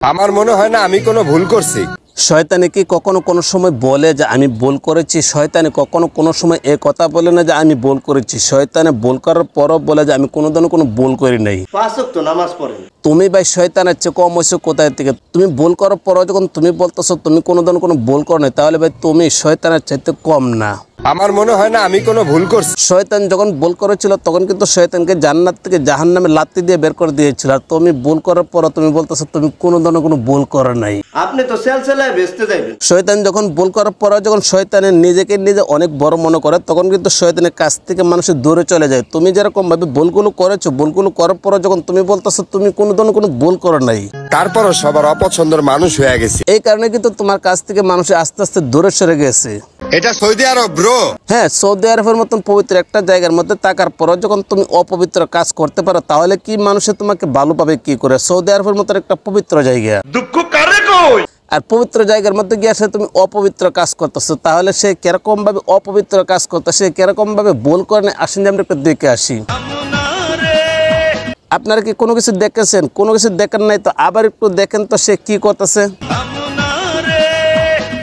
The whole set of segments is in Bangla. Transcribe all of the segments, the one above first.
আমার মনে হয় না আমি কোনো ভুল করছি। শয়তানি কি কখনো কোনো সময় বলে যে আমি ভুল করেছি? শয়তানি কখনো কোনো সময় এ কথা বলে না যে আমি ভুল করেছি। শয়তানে ভুল করার পরও বলে যে আমি কোনোদিনও কোনো ভুল করি নাই। 5 ওয়াক্ত নামাজ পড়েন। তুমি ভাই শয়তানের চেয়ে কম হয়েছো কোথায় থেকে? তুমি ভুল করার পরও যখন তুমি বলতেছো তুমি কোনোদিনও কোনো ভুল করো নাই, তাহলে ভাই তুমি শয়তানের চাইতে কম না। আমার মনে হয় না আমি কোনো ভুল করছি। শয়তান যখন ভুল করেছিল তখন কিন্তু শয়তানকে জান্নাত থেকে জাহান্নামে লাত্তি দিয়ে বের করে দিয়েছিল। আর তুমি ভুল করার পর তুমি বলতেছো তুমি কোনোদিনও কোনো ভুল করো নাই। আপনি তো সেলসেলায় বেচতে যাবেন। শয়তান যখন ভুল করার পর যখন শয়তানের নিজেকে নিজে অনেক বড় মনে করে তখন কিন্তু শয়তানের কাছ থেকে মানুষের দূরে চলে যায়। তুমি যেরকম ভাবে ভুলগুলো করেছো, ভুলগুলো করার পর যখন তুমি বলতেছো তুমি কোনোদিনও কোনো ভুল করো নাই, তারপরও সবার অপছন্দের মানুষ হয়ে গেছে। এই কারণে কিন্তু তোমার কাছ থেকে মানুষ আস্তে আস্তে দূরে সরে গেছে। এটা সৌদি আরব ব্রো। হ্যাঁ, সৌদি আরবের মতন পবিত্র একটা জায়গার মধ্যে থাকার পর যখন তুমি অপবিত্র কাজ করতে পারো তাহলে কি মানুষে তোমাকে ভালো পাবে কি করে? সৌদি আরবের মতন একটা পবিত্র জায়গা, দুঃখ কারে কই? আর পবিত্র জায়গার মধ্যে গিয়ে আসলে তুমি অপবিত্র কাজ করতেছো, তাহলে সে কিরকম ভাবে অপবিত্র কাজ করতেছে, কিরকম ভাবে ভুল করে আসেন যে আমরা একটু দেখে আসি। আপনারা কি কোনো কিছু দেখেছেন? কোনো কিছু দেখেন নাই তো আবার একটু দেখেন তো সে কি করতেছে।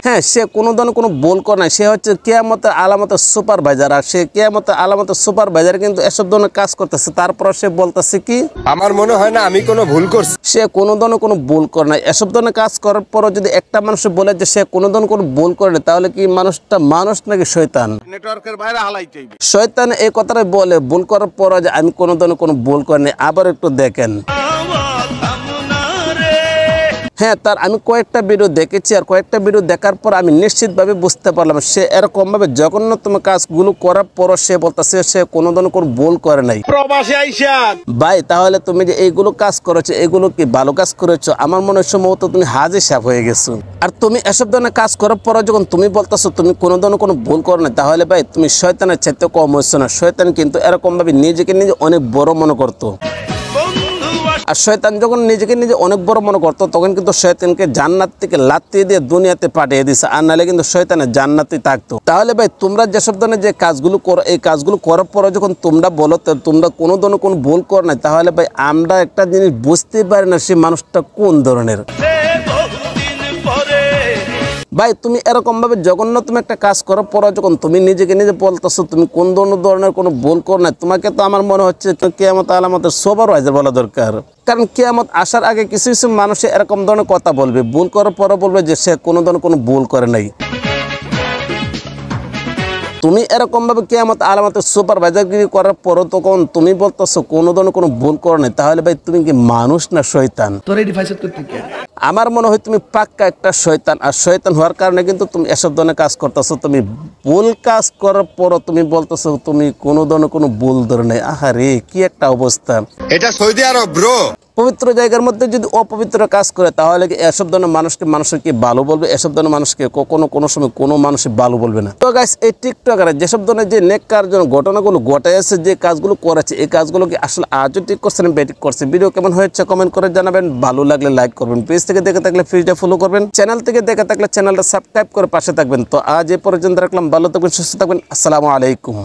হ্যাঁ, সে কোনোদিনও কোনো ভুল করে নাই। সে হচ্ছে কিয়ামতের আলামতের সুপারভাইজার, আর সে কিয়ামতের আলামতের সুপারভাইজার কিন্তু এসব ধরনের কাজ করতেছে। তারপর সে বলতেছে কি আমার মনে হয় না আমি কোনো ভুল করছি। সে কোনোদিনও কোনো ভুল করে নাই। এসব ধরনের কাজ করার পরও যদি একটা মানুষ বলে যে সে কোনোদিনও কোনো ভুল করে না, তাহলে কি মানুষটা মানুষ নাকি শয়তান? নেটওয়ার্কের বাইরে হালাইতে হইবে। শয়তান এই কথাটাই বলে ভুল করার পরও যে আমি কোনোদিনও কোনো ভুল করে নাই। আবার একটু দেখেন। হ্যাঁ, তার আমি কয়েকটা ভিডিও দেখেছি, আর কয়েকটা ভিডিও দেখার পর আমি নিশ্চিতভাবে বুঝতে পারলাম সে এরকমভাবে জঘন্যতম কাজগুলো করার পরও সে বলতেছে সে কোনোদিনও কোনো ভুল করে নাই। প্রবাসী আইসা ভাই, তাহলে তুমি যে এইগুলো কাজ করেছো এগুলো কি ভালো কাজ করেছো? আমার মনে হয় সম্ভবত তুমি হাজে সাফ হয়ে গেছো। আর তুমি এসব ধরনের কাজ করার পর যখন তুমি বলতেছো তুমি কোনোদিনও কোনো ভুল করো না, তাহলে ভাই তুমি শয়তানের চাইতে কম হচ্ছো না। শয়তান কিন্তু এরকমভাবে নিজেকে নিজে অনেক বড় মনে করতো, আর শয়তান যখন নিজেকে নিজে অনেক বড় মনে করতো তখন কিন্তু শয়তানকে জান্নাত থেকে লাত্তি দিয়ে দুনিয়াতে পাঠিয়ে দিছে, আর নাহলে কিন্তু শয়তানের জান্নাতেই থাকতো। তাহলে ভাই তোমরা যেসব ধরনের যে কাজগুলো করো এই কাজগুলো করার পরে যখন তোমরা বলো তোমরা কোনো ধরনের কোনো ভুল করো না, তাহলে ভাই আমরা একটা জিনিস বুঝতে পারি না সেই মানুষটা কোন ধরনের। ভাই তুমি এরকম ভাবে জঘন্য তুমি একটা কাজ করার পর যখন তুমি নিজেকে নিজে বলতেছো তুমি কোন ধরনের কোনো ভুল করো না, তোমাকে তো আমার মনে হচ্ছে কিয়ামত আলামতের সুপারভাইজার বলা দরকার। কারণ কিয়ামত আসার আগে কিছু কিছু মানুষে এরকম ধরনের কথা বলবে, ভুল করার পরে বলবে যে সে কোনো ধরনের কোনো ভুল করে নাই। তুমি এরকম ভাবে কিয়ামত আলামতের সুপারভাইজারগিরি করার পরও তখন তুমি বলতেছো কোনো ধরনের কোনো ভুল করো নাই, তাহলে ভাই তুমি কি মানুষ না শয়তান? আমার মনে হয় তুমি পাক্কা একটা শয়তান, আর শয়তান হওয়ার কারণে কিন্তু তুমি এসব ধরনের কাজ করতেছো। তুমি ভুল কাজ করার পরও তুমি বলতেছো তুমি কোনো ধরনের কোনো ভুল ধরে নাই। আহারে কি একটা অবস্থা। এটা সৌদি আরব ব্রো। পবিত্র জায়গার মধ্যে যদি অপবিত্র কাজ করে তাহলে কি এসব ধরনের মানুষকে কি ভালো বলবে? এসব ধরনের মানুষকে কখনো কোনো সময় কোনো মানুষই ভালো বলবে না। তো গাইস, এই টিকটকার যেসব ধরনের যে নেককার জন্য ঘটনাগুলো ঘটাইছে, যে কাজগুলো করেছে, এই কাজগুলো কি আসলে আজও ঠিক করছে না বেঠিক করছে? ভিডিও কেমন হয়েছে কমেন্ট করে জানাবেন। ভালো লাগলে লাইক করবেন, পেজ থেকে দেখে থাকলে পেজটা ফলো করবেন, চ্যানেল থেকে দেখে থাকলে চ্যানেলটা সাবস্ক্রাইব করে পাশে থাকবেন। তো আজ এ পর্যন্ত রাখলাম, ভালো থাকবেন, সুস্থ থাকবেন, আসসালামু আলাইকুম।